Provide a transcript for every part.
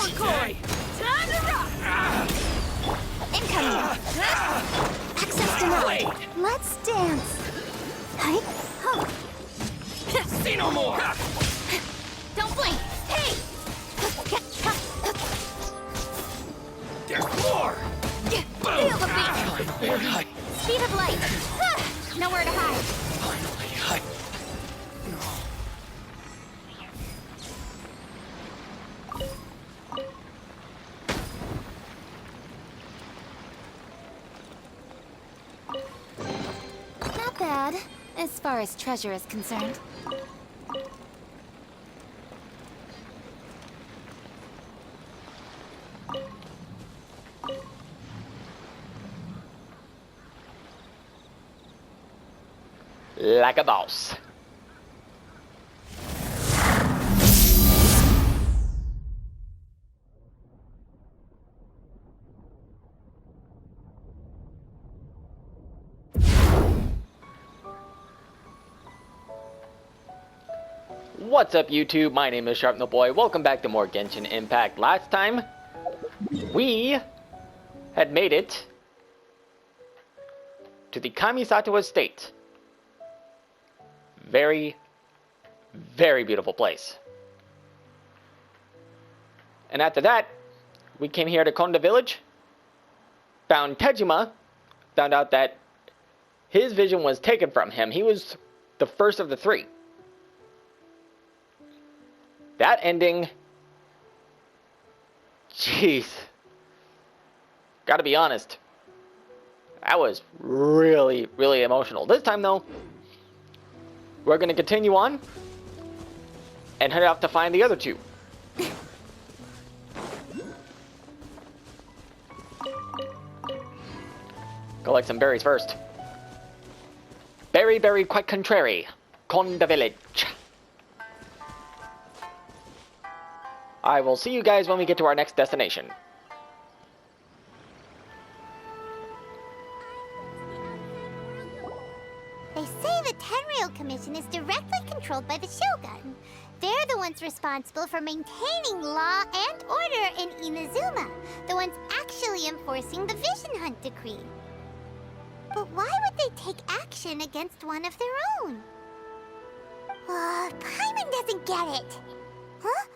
McCoy! Time to rock! Incoming! Access denied! Let's dance! Hi! Huh. See no more! Don't blink! Hey! There's more! Feel the beat! Speed of light! Nowhere to hide! Finally, Not bad, as far as treasure is concerned. Like a boss. What's up, YouTube? My name is SharpNoBoy. Welcome back to more Genshin Impact. Last time, we had made it to the Kamisato Estate. Very, very beautiful place. And after that, we came here to Konda Village, found Tejima, found out that his vision was taken from him. He was the first of the three. That ending, jeez, gotta be honest, that was really, really emotional. This time though, we're gonna continue on and head off to find the other two. Collect some berries first. Berry, quite contrary. Konda Village. I will see you guys when we get to our next destination. They say the Tenryou Commission is directly controlled by the Shogun. They're the ones responsible for maintaining law and order in Inazuma, the ones actually enforcing the Vision Hunt Decree. But why would they take action against one of their own? Paimon doesn't get it. Huh?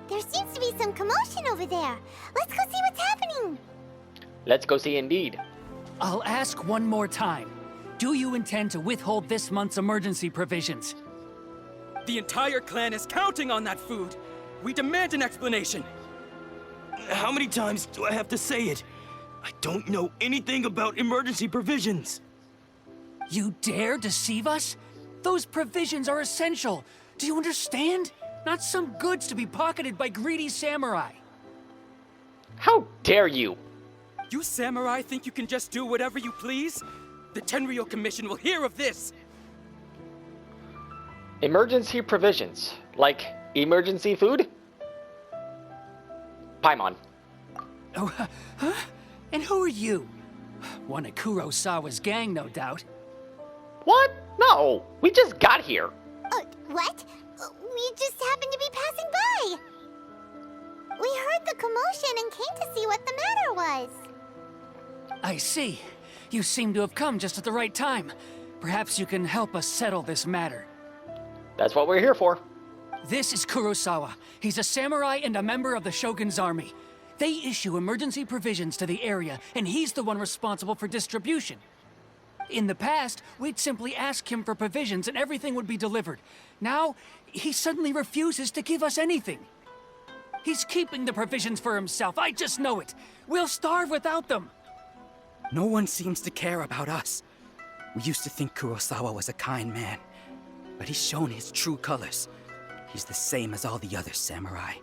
There seems to be some commotion over there. Let's go see what's happening. Let's go see indeed. I'll ask one more time. Do you intend to withhold this month's emergency provisions? The entire clan is counting on that food! We demand an explanation! How many times do I have to say it? I don't know anything about emergency provisions. You dare deceive us? Those provisions are essential. Do you understand? Not some goods to be pocketed by greedy samurai. How dare you? You samurai think you can just do whatever you please? The Tenryou Commission will hear of this! Emergency provisions, like emergency food? Paimon. Oh, huh? And who are you? One of Kurosawa's gang, no doubt. What? No, we just got here. What? We just happened to be passing by. We heard the commotion and came to see what the matter was. I see. You seem to have come just at the right time. Perhaps you can help us settle this matter. That's what we're here for. This is Kurosawa. He's a samurai and a member of the Shogun's army. They issue emergency provisions to the area, and he's the one responsible for distribution. In the past, we'd simply ask him for provisions and everything would be delivered. Now, he suddenly refuses to give us anything. He's keeping the provisions for himself, I just know it. We'll starve without them. No one seems to care about us. We used to think Kurosawa was a kind man, but he's shown his true colors. He's the same as all the other samurai.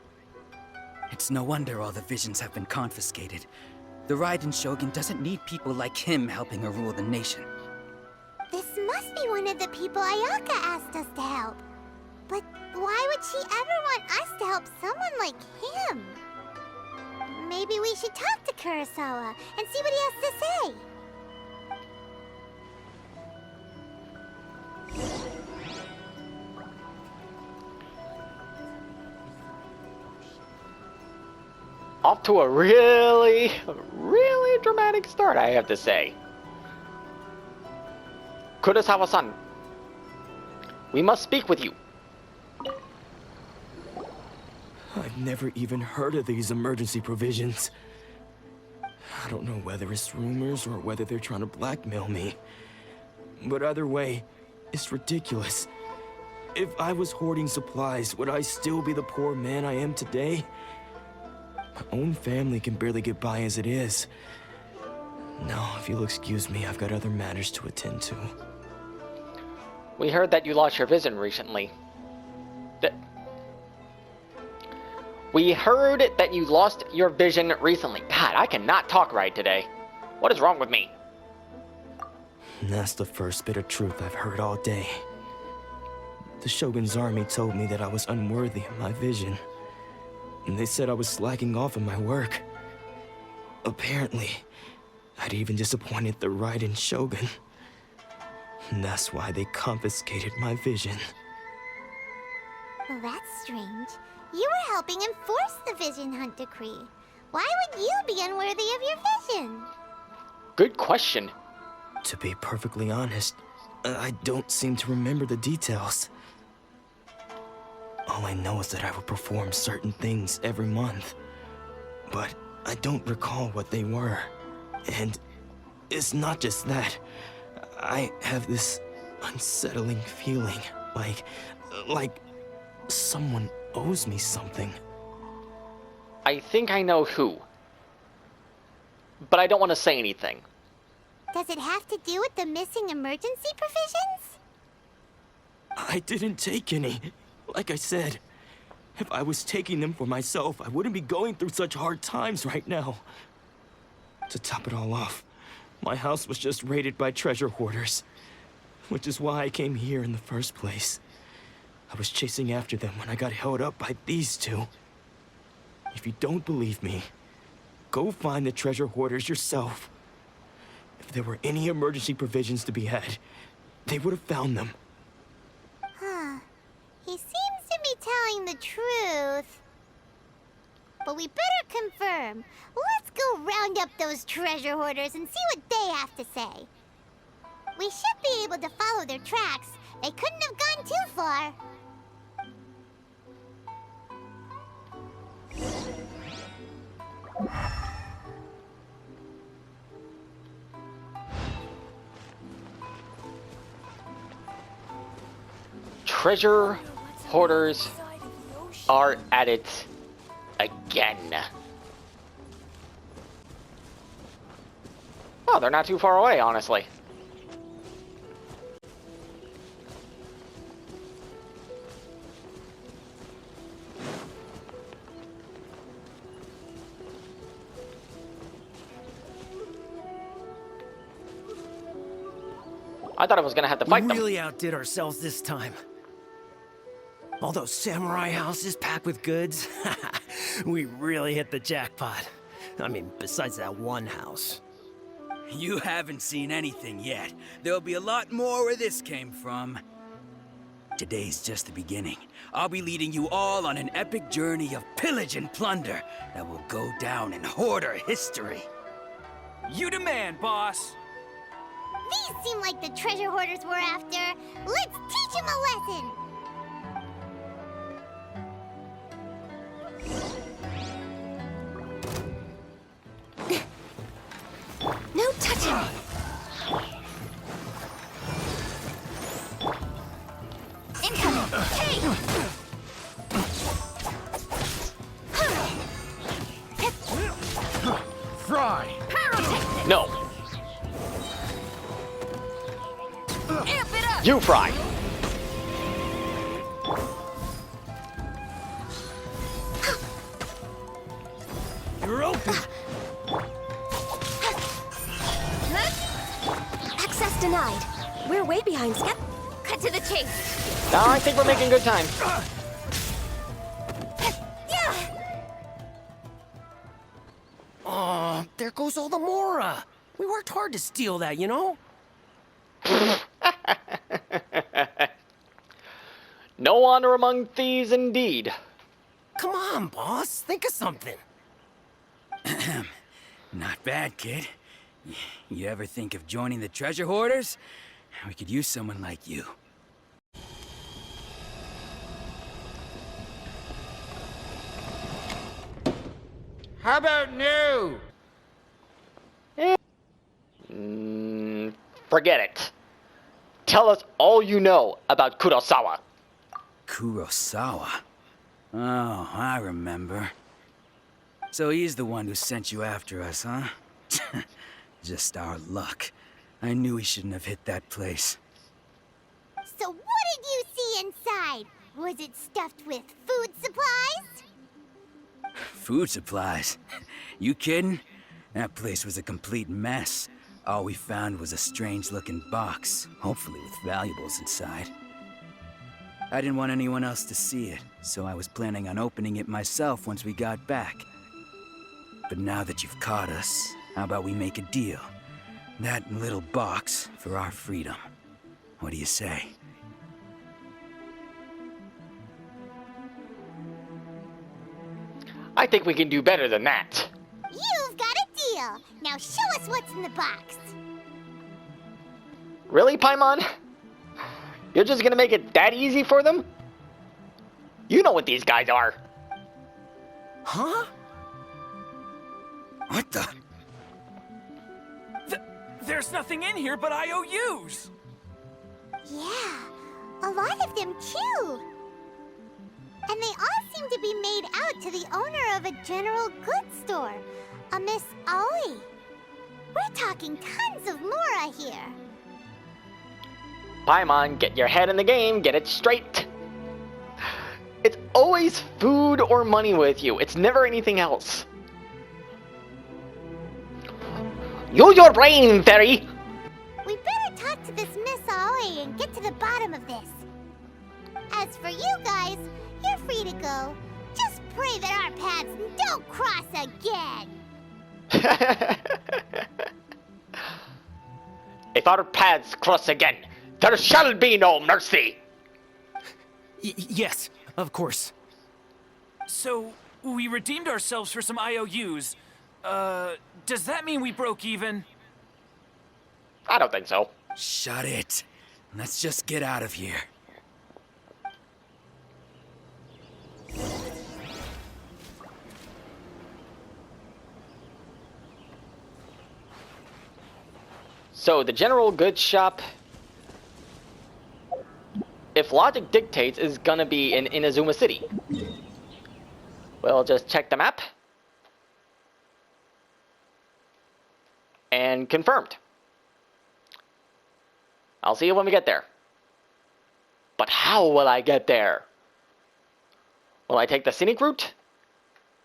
It's no wonder all the visions have been confiscated. The Raiden Shogun doesn't need people like him helping her rule the nation. This must be one of the people Ayaka asked us to help. But why would she ever want us to help someone like him? Maybe we should talk to Kurosawa and see what he has to say. Off to a really, really dramatic start, I have to say. Kurosawa-san, we must speak with you. I've never even heard of these emergency provisions. I don't know whether it's rumors or whether they're trying to blackmail me. But either way, it's ridiculous. If I was hoarding supplies, would I still be the poor man I am today? My own family can barely get by as it is. Now, if you'll excuse me, I've got other matters to attend to. We heard that you lost your vision recently. We heard that you lost your vision recently. God, I cannot talk right today. What is wrong with me? That's the first bit of truth I've heard all day. The Shogun's army told me that I was unworthy of my vision. And they said I was slacking off in my work. Apparently, I'd even disappointed the Raiden Shogun. And that's why they confiscated my vision. Well, that's strange. You were helping enforce the Vision Hunt Decree. Why would you be unworthy of your vision? Good question. To be perfectly honest, I don't seem to remember the details. All I know is that I would perform certain things every month. But I don't recall what they were. And it's not just that. I have this unsettling feeling, like someone owes me something. I think I know who. But I don't want to say anything. Does it have to do with the missing emergency provisions? I didn't take any. Like I said, if I was taking them for myself, I wouldn't be going through such hard times right now. To top it all off, my house was just raided by treasure hoarders, which is why I came here in the first place. I was chasing after them when I got held up by these two. If you don't believe me, go find the treasure hoarders yourself. If there were any emergency provisions to be had, they would have found them. Huh. He seems to be telling the truth. But we better confirm. Let's go round up those treasure hoarders and see what they have to say. We should be able to follow their tracks. They couldn't have gone too far. Treasure hoarders are at it again. Oh, they're not too far away, honestly. I thought I was gonna have to fight We them. really outdid ourselves this time. All those samurai houses packed with goods, we really hit the jackpot. I mean, besides that one house. You haven't seen anything yet. There'll be a lot more where this came from. Today's just the beginning. I'll be leading you all on an epic journey of pillage and plunder that will go down in hoarder history. You demand, boss. These seem like the treasure hoarders we're after. Let's teach them a lesson. No touching! Incoming! Hey! Fry! Pyrotechnic! No, Amp it up! you fry. You're open! Access denied. We're way behind schedule. Cut to the chase. Now I think we're making good time. Oh, there goes all the Mora. We worked hard to steal that, you know? No honor among thieves, indeed. Come on, boss. Think of something. Not bad, kid. You ever think of joining the treasure hoarders? We could use someone like you. How about new? Forget it. Tell us all you know about Kurosawa. Kurosawa? Oh, I remember. So he's the one who sent you after us, huh? Just our luck. I knew he shouldn't have hit that place. So what did you see inside? Was it stuffed with food supplies? Food supplies? You kidding? That place was a complete mess. All we found was a strange-looking box, hopefully with valuables inside. I didn't want anyone else to see it, so I was planning on opening it myself once we got back. But now that you've caught us, how about we make a deal? That little box for our freedom. What do you say? I think we can do better than that. You've got a deal. Now show us what's in the box. Really, Paimon? You're just gonna make it that easy for them? You know what these guys are. Huh? What the? There's nothing in here but IOUs! Yeah, a lot of them too. And they all seem to be made out to the owner of a general goods store, a Miss Aoi. We're talking tons of Mora here. Paimon, get your head in the game, get it straight. It's always food or money with you. It's never anything else. Use your brain, Fairy! We better talk to this Miss Aoi and get to the bottom of this. As for you guys, you're free to go. Just pray that our paths don't cross again. If our paths cross again, there shall be no mercy! Yes, of course. So, we redeemed ourselves for some IOUs. Does that mean we broke even? I don't think so. Shut it. Let's just get out of here. So, the general goods shop, if logic dictates, is gonna be in Inazuma City. We'll just check the map. And confirmed. I'll see you when we get there. But how will I get there? Will I take the scenic route?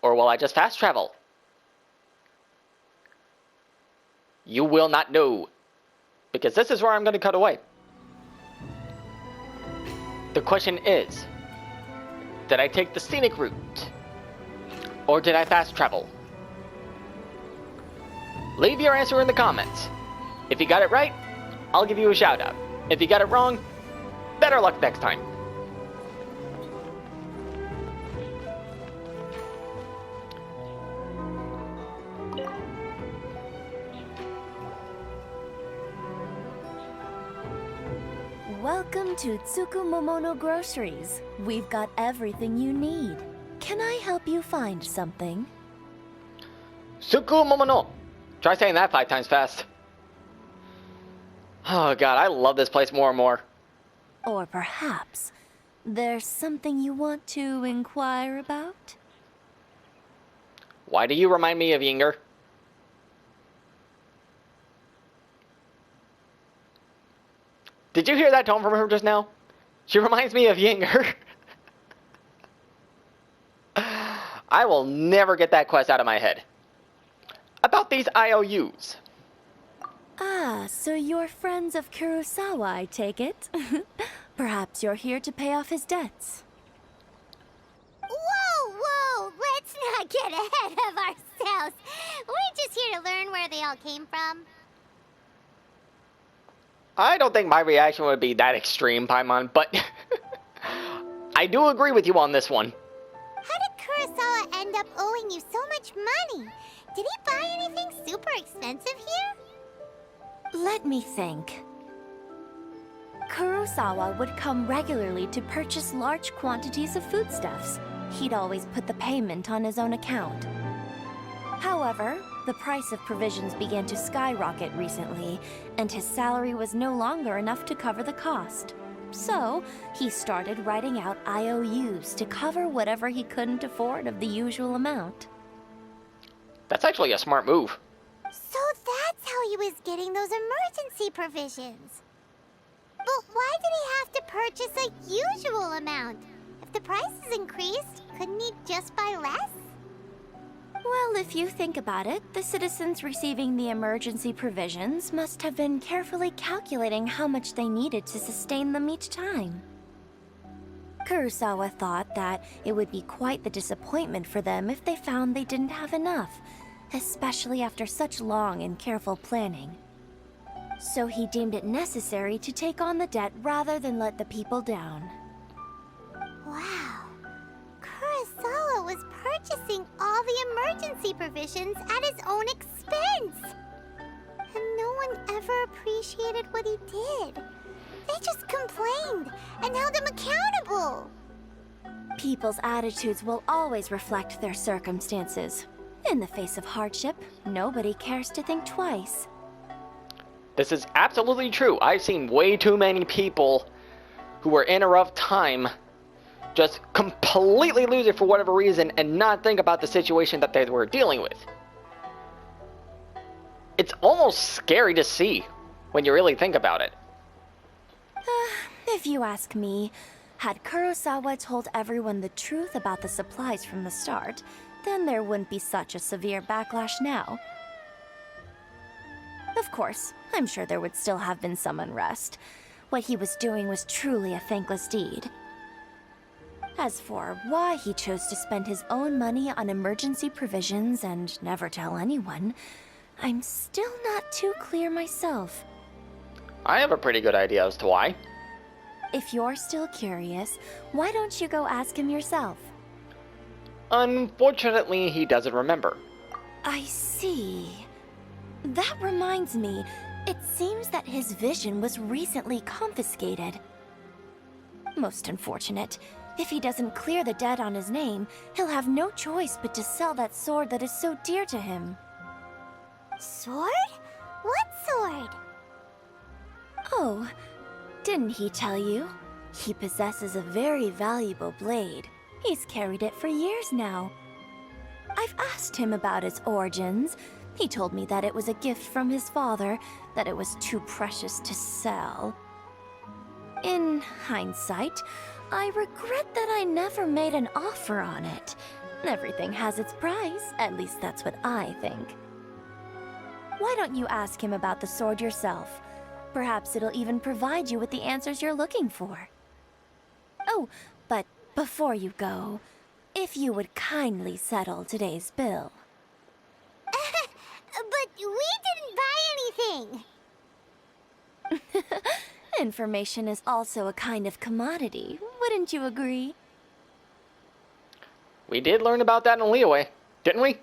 Or will I just fast travel? You will not know. Because this is where I'm going to cut away. The question is, did I take the scenic route? Or did I fast travel? Leave your answer in the comments. If you got it right, I'll give you a shout out. If you got it wrong, better luck next time. Welcome to Tsukumomono Groceries. We've got everything you need. Can I help you find something? Tsukumomono. Try saying that 5 times fast. Oh god, I love this place more and more. Or perhaps there's something you want to inquire about? Why do you remind me of Yinger? Did you hear that tone from her just now? She reminds me of Yinger. I will never get that quest out of my head. About these IOUs. Ah, so you're friends of Kurosawa, I take it? Perhaps you're here to pay off his debts. Whoa, let's not get ahead of ourselves. We're just here to learn where they all came from. I don't think my reaction would be that extreme, Paimon, but I do agree with you on this one. How did Kurosawa end up owing you so much money? Did he buy anything super expensive here? Let me think. Kurosawa would come regularly to purchase large quantities of foodstuffs. He'd always put the payment on his own account. However, the price of provisions began to skyrocket recently, and his salary was no longer enough to cover the cost. So, he started writing out IOUs to cover whatever he couldn't afford of the usual amount. That's actually a smart move. So that's how he was getting those emergency provisions. But why did he have to purchase a usual amount? If the prices increased, couldn't he just buy less? Well, if you think about it, the citizens receiving the emergency provisions must have been carefully calculating how much they needed to sustain them each time. Kurosawa thought that it would be quite the disappointment for them if they found they didn't have enough, especially after such long and careful planning. So he deemed it necessary to take on the debt rather than let the people down. Wow. Kurosawa was purchasing all the emergency provisions at his own expense. And no one ever appreciated what he did. They just complained and held him accountable. People's attitudes will always reflect their circumstances. In the face of hardship, nobody cares to think twice. This is absolutely true. I've seen way too many people who were in a rough time just completely lose it for whatever reason and not think about the situation that they were dealing with. It's almost scary to see when you really think about it. If you ask me, had Kurosawa told everyone the truth about the supplies from the start, then there wouldn't be such a severe backlash now. Of course, I'm sure there would still have been some unrest. What he was doing was truly a thankless deed. As for why he chose to spend his own money on emergency provisions and never tell anyone, I'm still not too clear myself. I have a pretty good idea as to why. If you're still curious, why don't you go ask him yourself? Unfortunately, he doesn't remember. I see. That reminds me, it seems that his vision was recently confiscated. Most unfortunate. If he doesn't clear the debt on his name, he'll have no choice but to sell that sword that is so dear to him. Sword? What sword? Oh, didn't he tell you? He possesses a very valuable blade. He's carried it for years now. I've asked him about its origins. He told me that it was a gift from his father, that it was too precious to sell. In hindsight, I regret that I never made an offer on it. Everything has its price, at least that's what I think. Why don't you ask him about the sword yourself? Perhaps it'll even provide you with the answers you're looking for. Oh, but before you go, if you would kindly settle today's bill. But we didn't buy anything. Information is also a kind of commodity, wouldn't you agree? We did learn about that in Liyue, didn't we?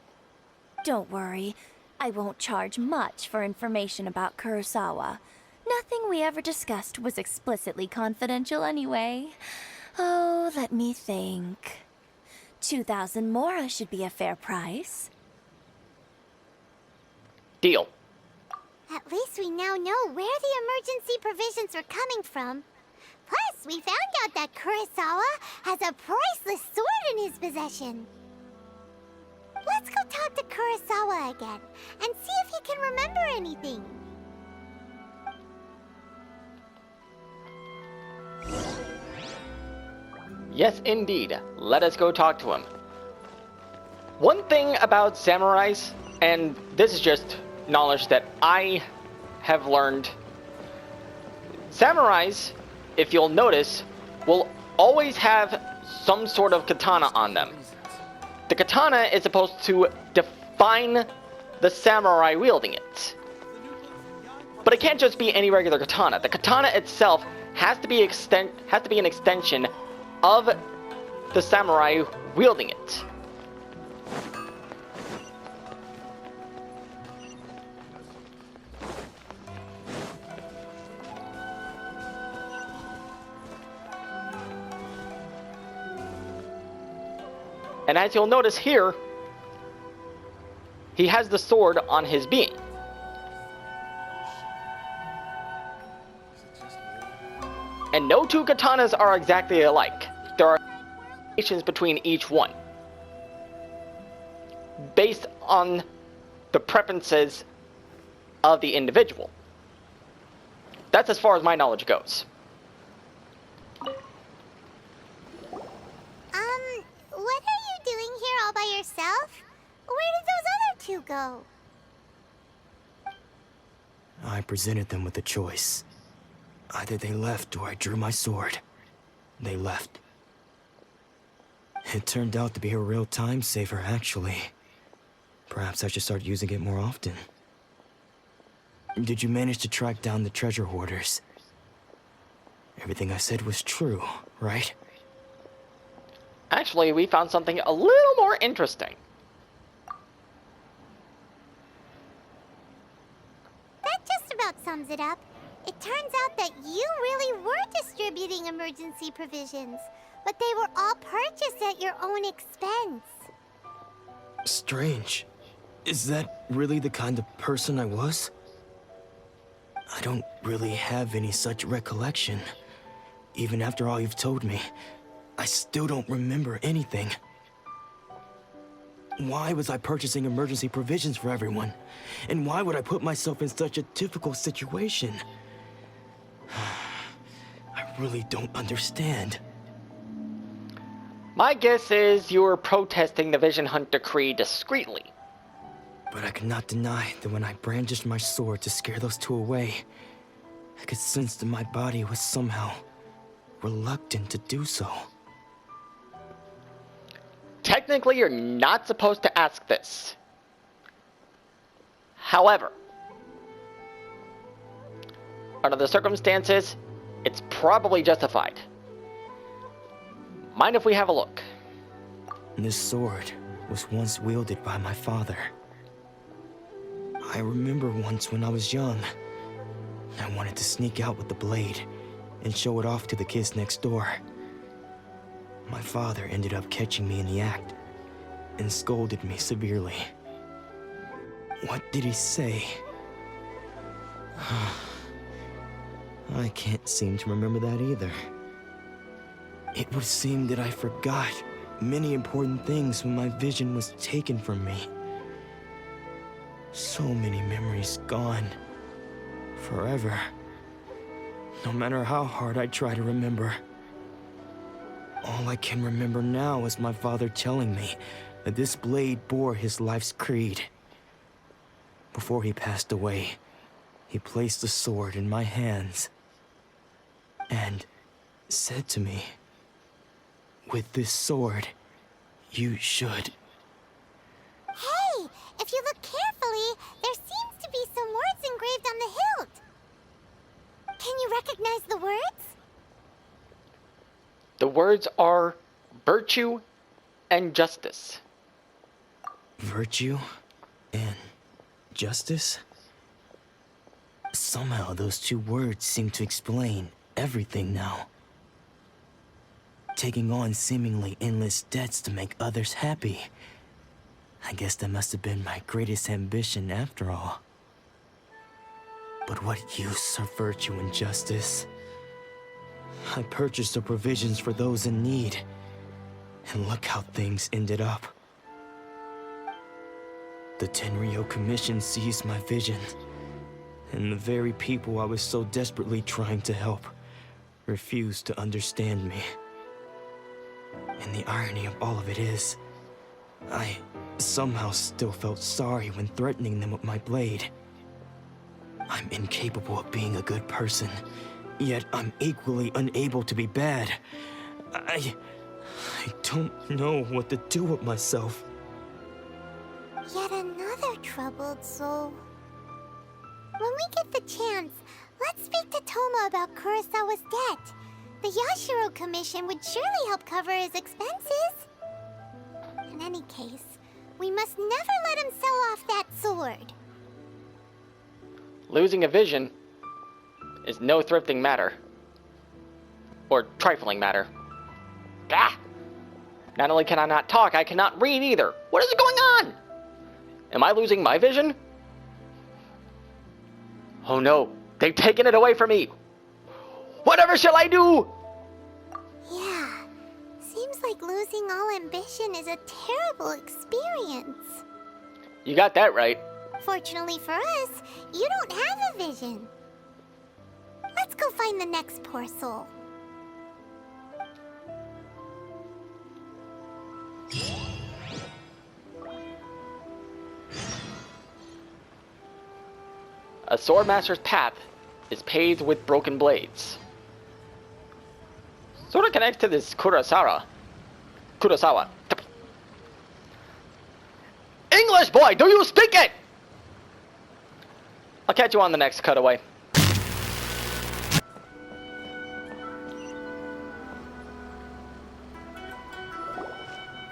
Don't worry, I won't charge much for information about Kurosawa. Nothing we ever discussed was explicitly confidential anyway. Oh, let me think. 2,000 mora should be a fair price. Deal. At least we now know where the emergency provisions are coming from. Plus, we found out that Kurosawa has a priceless sword in his possession. Let's go talk to Kurosawa again and see if he can remember anything. Yes, indeed. Let us go talk to him. One thing about samurais, and this is just knowledge that I have learned. Samurais, if you'll notice, will always have some sort of katana on them. The katana is supposed to define the samurai wielding it. But it can't just be any regular katana. The katana itself has to be an extension of the samurai wielding it. And as you'll notice here, he has the sword on his being. And no two katanas are exactly alike. There are variations between each one, based on the preferences of the individual. That's as far as my knowledge goes. What are you doing here all by yourself? Where did those other two go? I presented them with a choice. Either they left or I drew my sword. They left. It turned out to be a real time saver, actually. Perhaps I should start using it more often. Did you manage to track down the treasure hoarders? Everything I said was true, right? Actually, we found something a little more interesting. That just about sums it up. It turns out that you really were distributing emergency provisions, but they were all purchased at your own expense. Strange. Is that really the kind of person I was? I don't really have any such recollection. Even after all you've told me, I still don't remember anything. Why was I purchasing emergency provisions for everyone? And why would I put myself in such a difficult situation? I really don't understand. My guess is you were protesting the Vision Hunt decree discreetly. But I cannot deny that when I brandished my sword to scare those two away, I could sense that my body was somehow reluctant to do so. Technically, you're not supposed to ask this. However, under the circumstances, it's probably justified. Mind if we have a look? This sword was once wielded by my father. I remember once when I was young, I wanted to sneak out with the blade and show it off to the kids next door. My father ended up catching me in the act and scolded me severely. What did he say? I can't seem to remember that either. It would seem that I forgot many important things when my vision was taken from me. So many memories gone. Forever. No matter how hard I try to remember. All I can remember now is my father telling me that this blade bore his life's creed. Before he passed away, he placed the sword in my hands and said to me, "With this sword, you should..." Hey, if you look carefully, there seems to be some words engraved on the hilt. Can you recognize the words? The words are virtue and justice. Virtue and justice? Somehow those two words seem to explain everything now. Taking on seemingly endless debts to make others happy. I guess that must have been my greatest ambition after all. But what use are virtue and justice? I purchased the provisions for those in need, and look how things ended up. The Tenryo Commission seized my vision, and the very people I was so desperately trying to help refused to understand me. And the irony of all of it is, I somehow still felt sorry when threatening them with my blade. I'm incapable of being a good person, yet I'm equally unable to be bad. I don't know what to do with myself. Yet another troubled soul. When we get the chance, let's speak to Toma about Kurosawa's debt. The Yashiro Commission would surely help cover his expenses. In any case, we must never let him sell off that sword. Losing a vision is no thrifting matter. Or trifling matter. Ah! Not only can I not talk, I cannot read either. What is going on? Am I losing my vision? Oh no, they've taken it away from me. Whatever shall I do? Yeah, seems like losing all ambition is a terrible experience. You got that right. Fortunately for us, you don't have a vision. Let's go find the next poor soul. A swordmaster's path is paved with broken blades. Sort of connects to this Kurosawa. English, boy, do you speak it? I'll catch you on the next cutaway.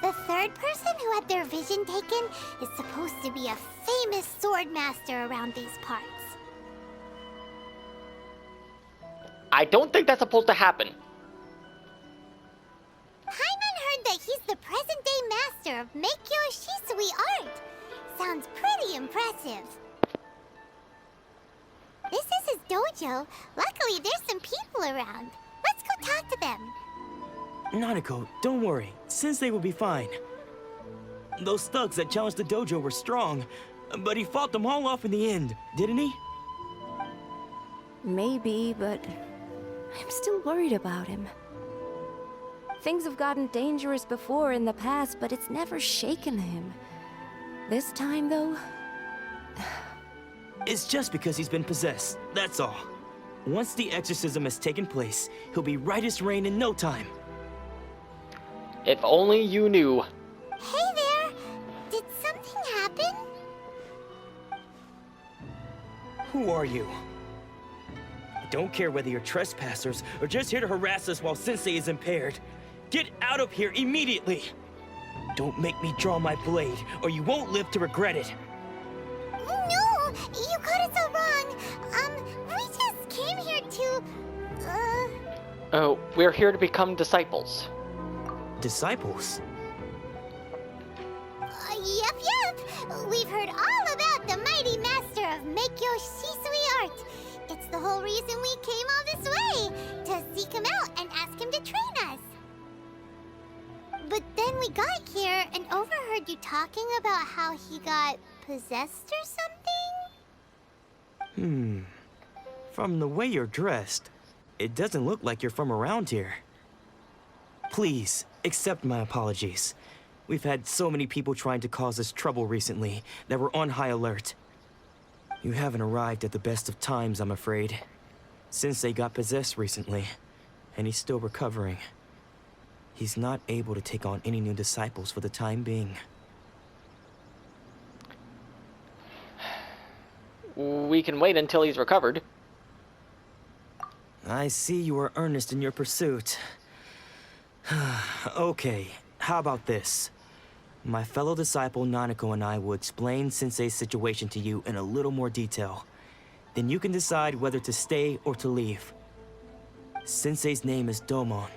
The third person who had their vision taken is supposed to be a famous sword master around these parts. I don't think that's supposed to happen. Hyman heard that he's the present-day master of Meikyo Shisui art. Sounds pretty impressive. This is his dojo. Luckily, there's some people around. Let's go talk to them. Nanako, don't worry. Sensei will be fine. Those thugs that challenged the dojo were strong, but he fought them all off in the end, didn't he? Maybe, but I'm still worried about him. Things have gotten dangerous before in the past, but it's never shaken him. This time, though... It's just because he's been possessed, that's all. Once the exorcism has taken place, he'll be right as rain in no time. If only you knew. Hey there! Did something happen? Who are you? I don't care whether you're trespassers or just here to harass us while Sensei is impaired. Get out of here immediately! Don't make me draw my blade, or you won't live to regret it. No! You got it so wrong! We just came here to... Oh, we're here to become disciples. Disciples? Yep. We've heard all about the mighty master of Meikyo Shisui art. It's the whole reason we came all this way, to seek him out and ask him to train us. But then we got here and overheard you talking about how he got possessed or something? From the way you're dressed, it doesn't look like you're from around here. Please, accept my apologies. We've had so many people trying to cause us trouble recently that we're on high alert. You haven't arrived at the best of times, I'm afraid. Sensei got possessed recently, and he's still recovering. He's not able to take on any new disciples for the time being. We can wait until he's recovered. I see you are earnest in your pursuit. Okay, how about this? My fellow disciple Nanako and I will explain Sensei's situation to you in a little more detail. Then you can decide whether to stay or to leave. Sensei's name is Domon,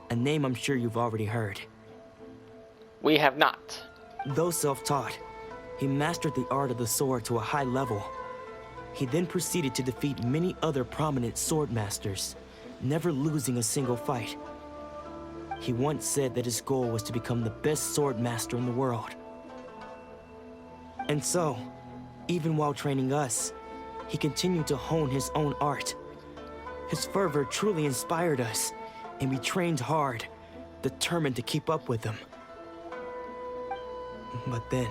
a name I'm sure you've already heard. We have not. Though self-taught, he mastered the art of the sword to a high level. He then proceeded to defeat many other prominent sword masters, never losing a single fight. He once said that his goal was to become the best sword master in the world. And so, even while training us, he continued to hone his own art. His fervor truly inspired us, and we trained hard, determined to keep up with him. But then...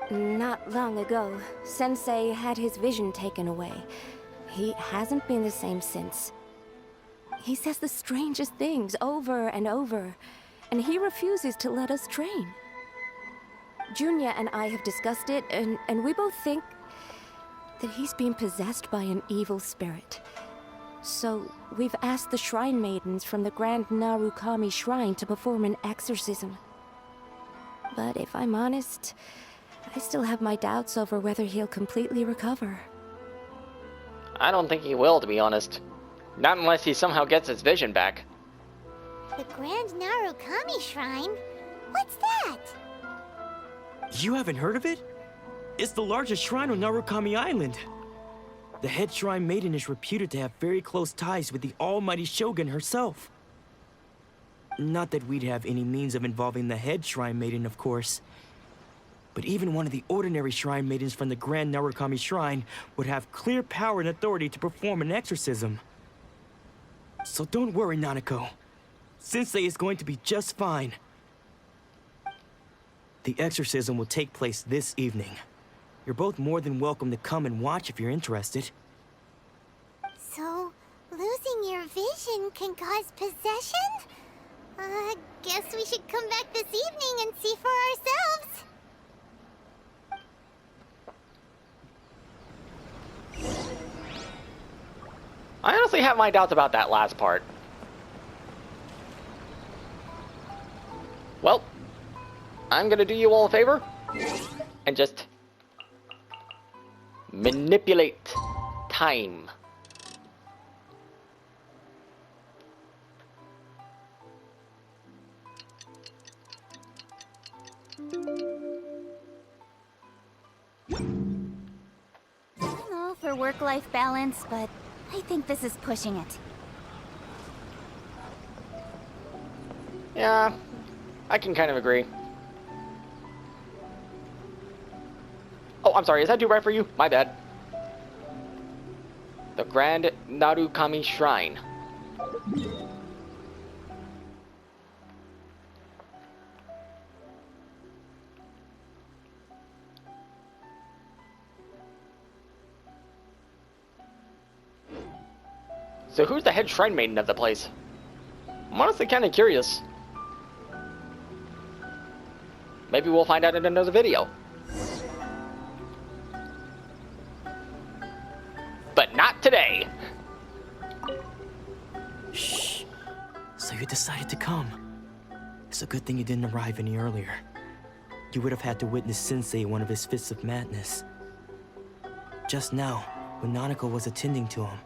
Not long ago, Sensei had his vision taken away. He hasn't been the same since. He says the strangest things over and over, and he refuses to let us train. Junya and I have discussed it, and we both think that he's being possessed by an evil spirit. So we've asked the shrine maidens from the Grand Narukami Shrine to perform an exorcism. But if I'm honest, I still have my doubts over whether he'll completely recover. I don't think he will, to be honest. Not unless he somehow gets his vision back. The Grand Narukami Shrine? What's that? You haven't heard of it? It's the largest shrine on Narukami Island. The head shrine maiden is reputed to have very close ties with the almighty Shogun herself. Not that we'd have any means of involving the head shrine maiden, of course. But even one of the ordinary shrine maidens from the Grand Narukami Shrine would have clear power and authority to perform an exorcism. So don't worry, Nanako. Sensei is going to be just fine. The exorcism will take place this evening. You're both more than welcome to come and watch if you're interested. So, losing your vision can cause possession? Guess we should come back this evening and see for ourselves. I honestly have my doubts about that last part. Well, I'm gonna do you all a favor and just manipulate time. I don't know for work-life balance, but I think this is pushing it. Yeah, I can kind of agree. Oh, I'm sorry, is that too bright for you? My bad. The Grand Narukami Shrine. So who's the head shrine maiden of the place? I'm honestly kind of curious. Maybe we'll find out in another video. But not today. Shh. So you decided to come. It's a good thing you didn't arrive any earlier. You would have had to witness Sensei in one of his fits of madness. Just now, when Nanako was attending to him,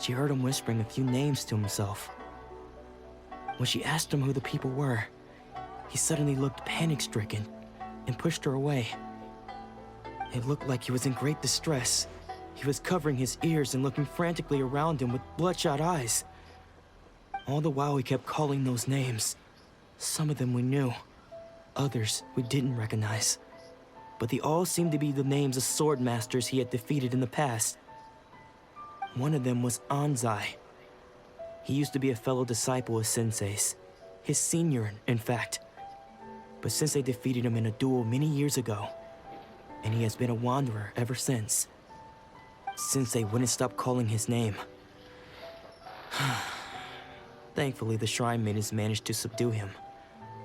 she heard him whispering a few names to himself. When she asked him who the people were, he suddenly looked panic-stricken and pushed her away. It looked like he was in great distress. He was covering his ears and looking frantically around him with bloodshot eyes. All the while he kept calling those names. Some of them we knew, others we didn't recognize. But they all seemed to be the names of sword masters he had defeated in the past. One of them was Anzai. He used to be a fellow disciple of Sensei's. His senior, in fact. But Sensei defeated him in a duel many years ago, and he has been a wanderer ever since. Sensei wouldn't stop calling his name. Thankfully, the shrine maidens managed to subdue him,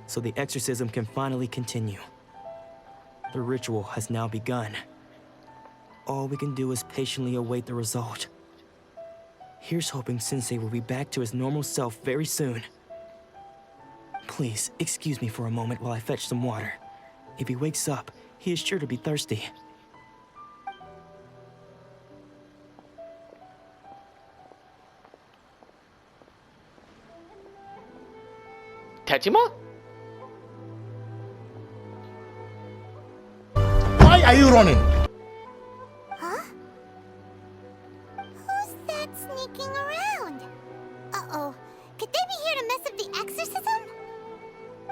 so the exorcism can finally continue. The ritual has now begun. All we can do is patiently await the result. Here's hoping Sensei will be back to his normal self very soon. Please, excuse me for a moment while I fetch some water. If he wakes up, he is sure to be thirsty. Tejima? Why are you running? Huh? Who's that sneaking around? Uh-oh. Could they be here to mess up the exorcism?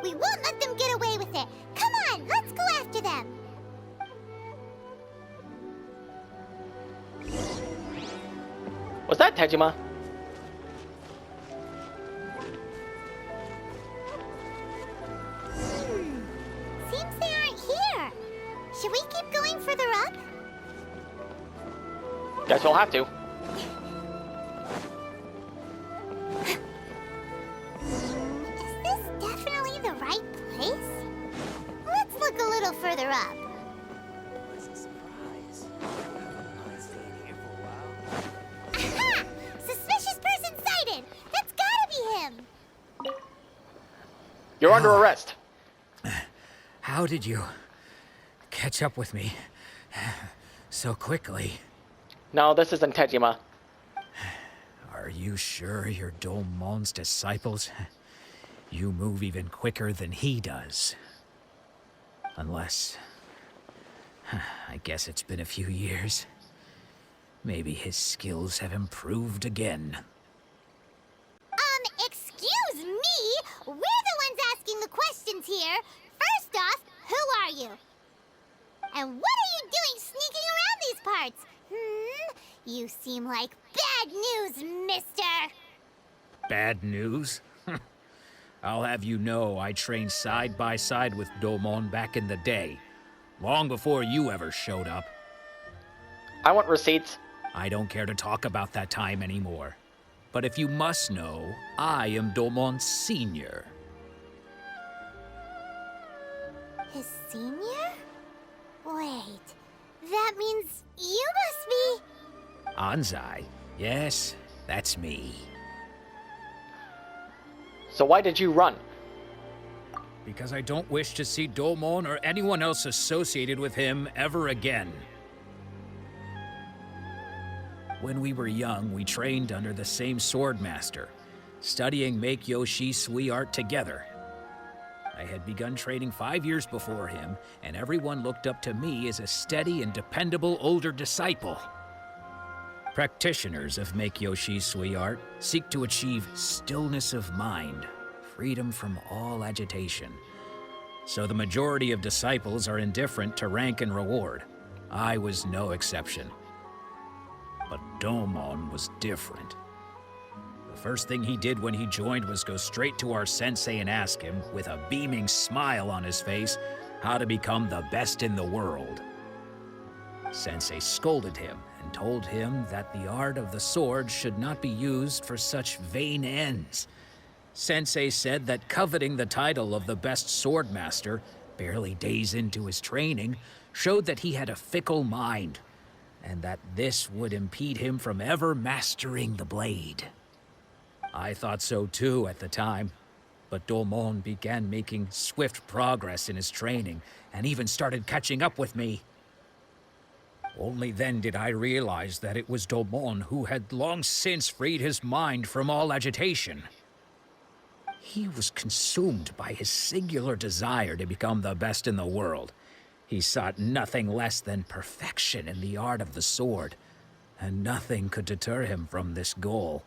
We won't let them get away with it. Come on, let's go after them. Was that Tejima? Seems they aren't here. Should we keep going further up? Guess we'll have to. Is this definitely the right place? Let's look a little further up. Aha! Suspicious person sighted! That's gotta be him! You're under arrest. How did you catch up with me so quickly? No, this isn't Tejima. Are Are you sure you're Domon's disciples? You move even quicker than he does. Unless... I guess it's been a few years. Maybe his skills have improved again. Excuse me? We're the ones asking the questions here. First off, who are you? And what are you doing sneaking around these parts? You seem like bad news, mister. Bad news? I'll have you know I trained side by side with Domon back in the day. Long before you ever showed up. I want receipts. I don't care to talk about that time anymore. But if you must know, I am Domon's senior. His senior? Wait, that means you must be... Anzai? Yes, that's me. So why did you run? Because I don't wish to see Domon or anyone else associated with him ever again. When we were young, we trained under the same swordmaster, studying Make-Yoshi Sui art together. I had begun training 5 years before him, and everyone looked up to me as a steady and dependable older disciple. Practitioners of Make-Yoshi Sui art seek to achieve stillness of mind, freedom from all agitation. So the majority of disciples are indifferent to rank and reward. I was no exception. But Domon was different. The first thing he did when he joined was go straight to our sensei and ask him, with a beaming smile on his face, how to become the best in the world. Sensei scolded him and told him that the art of the sword should not be used for such vain ends. Sensei said that coveting the title of the best swordmaster, barely days into his training, showed that he had a fickle mind, and that this would impede him from ever mastering the blade. I thought so too at the time, but Domon began making swift progress in his training, and even started catching up with me. Only then did I realize that it was Domon who had long since freed his mind from all agitation. He was consumed by his singular desire to become the best in the world. He sought nothing less than perfection in the art of the sword, and nothing could deter him from this goal,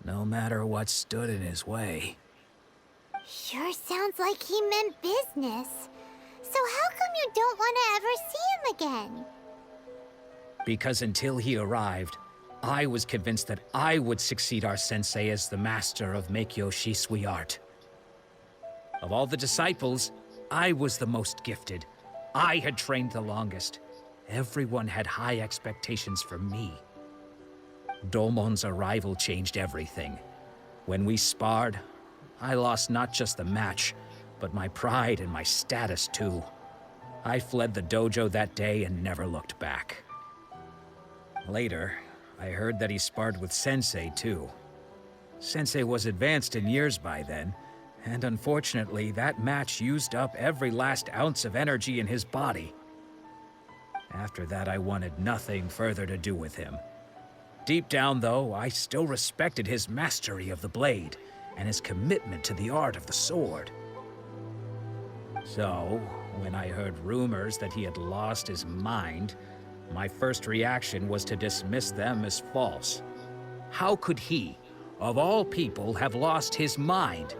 no matter what stood in his way. Sure sounds like he meant business. So how come you don't want to ever see him again? Because until he arrived, I was convinced that I would succeed our sensei as the master of Make-Yoshi Sui art. Of all the disciples, I was the most gifted. I had trained the longest. Everyone had high expectations from me. Domon's arrival changed everything. When we sparred, I lost not just the match, but my pride and my status too. I fled the dojo that day and never looked back. Later, I heard that he sparred with Sensei too. Sensei was advanced in years by then, and unfortunately, that match used up every last ounce of energy in his body. After that, I wanted nothing further to do with him. Deep down, though, I still respected his mastery of the blade and his commitment to the art of the sword. So, when I heard rumors that he had lost his mind, my first reaction was to dismiss them as false. How could he, of all people, have lost his mind?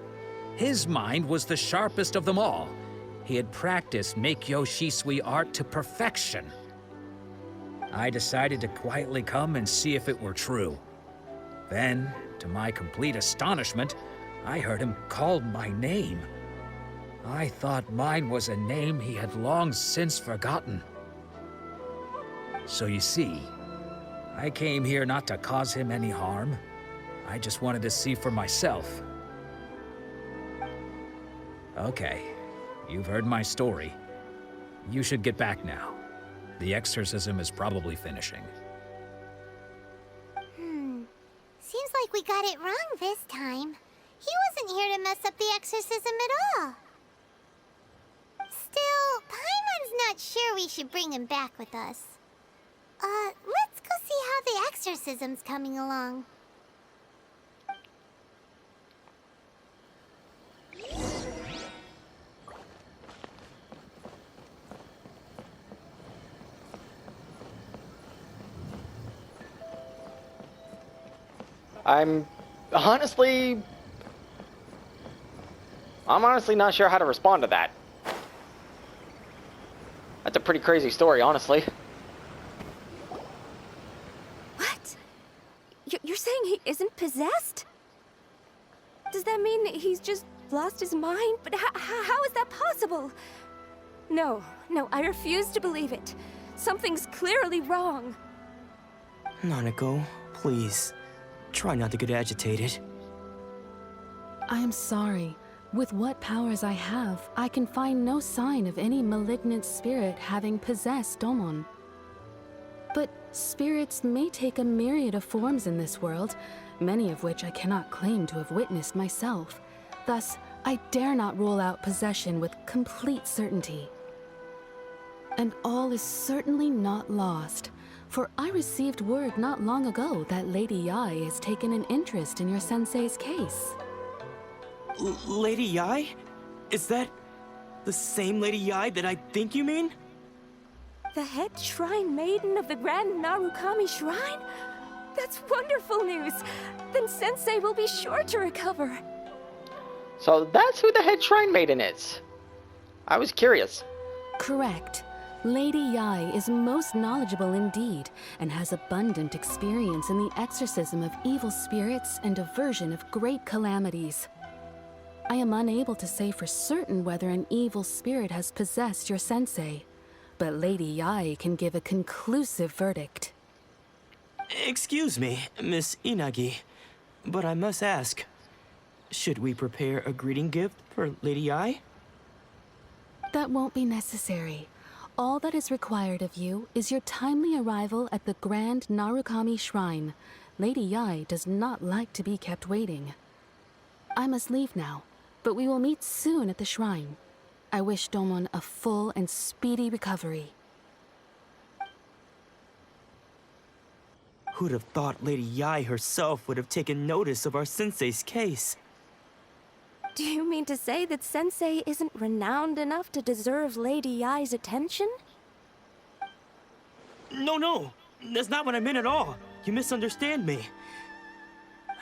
His mind was the sharpest of them all. He had practiced Make-Yoshi Sui art to perfection. I decided to quietly come and see if it were true. Then, to my complete astonishment, I heard him call my name. I thought mine was a name he had long since forgotten. So you see, I came here not to cause him any harm. I just wanted to see for myself. Okay, you've heard my story. You should get back now. The exorcism is probably finishing. Seems like we got it wrong this time. He wasn't here to mess up the exorcism at all. Still, Paimon's not sure we should bring him back with us. Let's go see how the exorcism's coming along. I'm honestly not sure how to respond to that. That's a pretty crazy story, honestly. What? You're saying he isn't possessed? Does that mean he's just lost his mind? But how is that possible? No, I refuse to believe it. Something's clearly wrong. Nanako, please. Try not to get agitated. I am sorry. With what powers I have, I can find no sign of any malignant spirit having possessed Domon. But spirits may take a myriad of forms in this world, many of which I cannot claim to have witnessed myself. Thus, I dare not rule out possession with complete certainty. And all is certainly not lost, for I received word not long ago that Lady Yae has taken an interest in your sensei's case. Lady Yae? Is that the same Lady Yae that I think you mean? The head shrine maiden of the Grand Narukami Shrine? That's wonderful news! Then Sensei will be sure to recover. So that's who the head shrine maiden is. I was curious. Correct. Lady Yae is most knowledgeable indeed, and has abundant experience in the exorcism of evil spirits and aversion of great calamities. I am unable to say for certain whether an evil spirit has possessed your sensei, but Lady Yae can give a conclusive verdict. Excuse me, Miss Inagi, but I must ask, should we prepare a greeting gift for Lady Yae? That won't be necessary. All that is required of you is your timely arrival at the Grand Narukami Shrine. Lady Yae does not like to be kept waiting. I must leave now, but we will meet soon at the shrine. I wish Domon a full and speedy recovery. Who'd have thought Lady Yae herself would have taken notice of our sensei's case? Do you mean to say that Sensei isn't renowned enough to deserve Lady Yae's attention? No, that's not what I meant at all. You misunderstand me.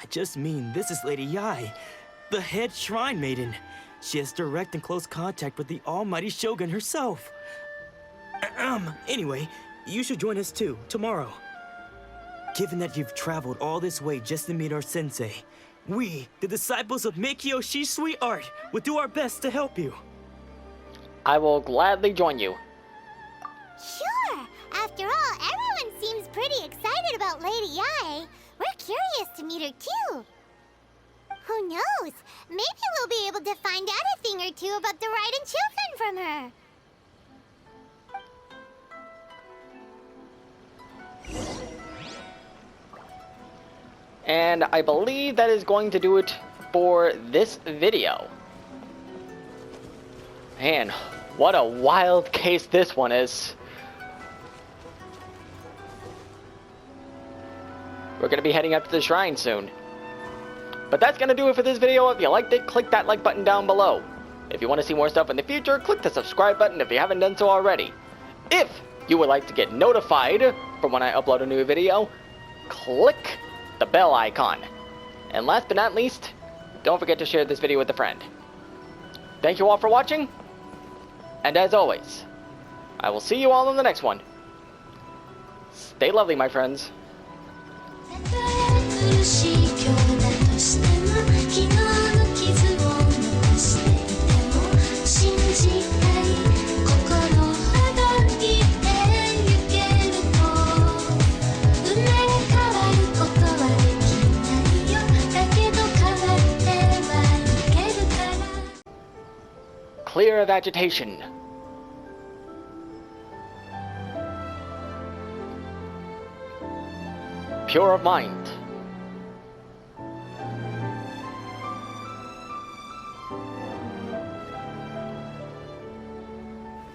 I just mean this is Lady Yae, the head shrine maiden. She has direct and close contact with the almighty Shogun herself. Anyway, you should join us too, tomorrow. Given that you've traveled all this way just to meet our sensei, we, the disciples of Meikyo Shisui Art, will do our best to help you. I will gladly join you. Sure! After all, everyone seems pretty excited about Lady Yae. We're curious to meet her too. Who knows? Maybe we'll be able to find out a thing or two about the Raiden children from her. And I believe that is going to do it for this video. Man, what a wild case this one is. We're going to be heading up to the shrine soon. But that's going to do it for this video. If you liked it, click that like button down below. If you want to see more stuff in the future, click the subscribe button if you haven't done so already. If you would like to get notified from when I upload a new video, click the bell icon. And last but not least, don't forget to share this video with a friend. Thank you all for watching, and as always, I will see you all in the next one. Stay lovely, my friends. Clear of agitation. Pure of mind.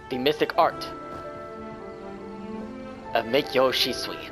The mystic art of Meikyo Shisui.